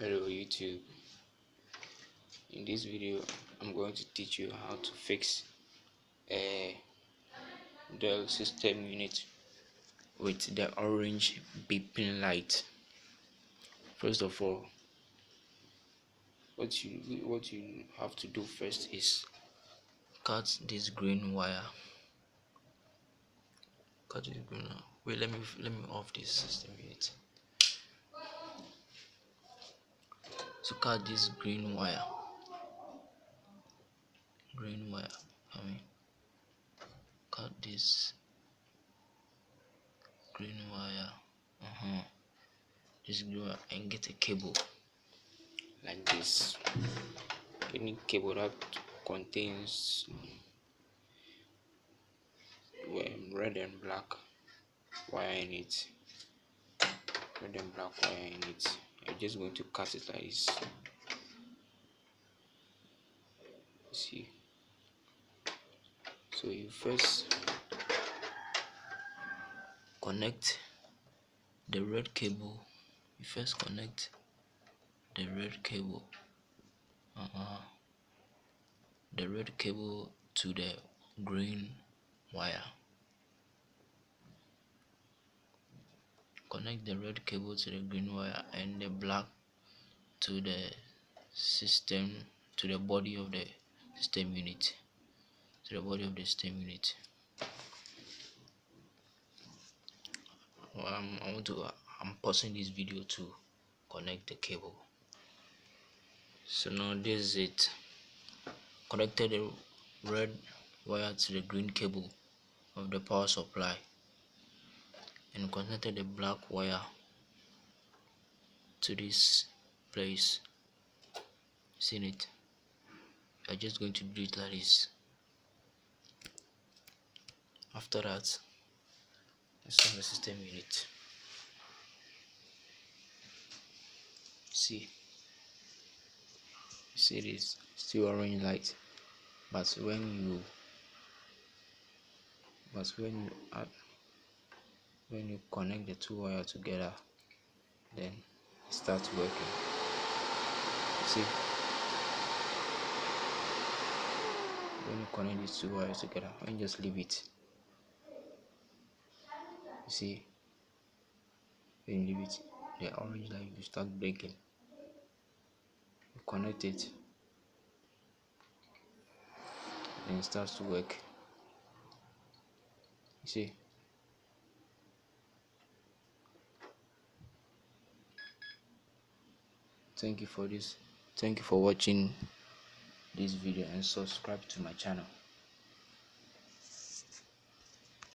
Hello YouTube. In this video I'm going to teach you how to fix a Dell system unit with the orange beeping light. First of all, what you have to do first is cut this green wire. Cut this green wire. Wait, let me off this system unit. So cut this green wire. Cut this green wire. This green wire, and get a cable like this. Any cable that contains red and black wire in it. You're just going to cut it like this. See, so you first connect the red cable. The red cable to the green wire. Connect the red cable to the green wire and the black to the system, to the body of the system unit. I'm pausing this video to connect the cable. So now this is it. Connected the red wire to the green cable of the power supply and connected the black wire to this place. Seen it? I'm just going to do it like this. After that, let's on the system unit. See this still orange light, but when you connect the two wires together, then it starts working. See, when you connect these two wires together, when you just leave it, you see, when you leave it, the orange light will start blinking. You connect it, and it starts to work. You see. Thank you for watching this video, and subscribe to my channel.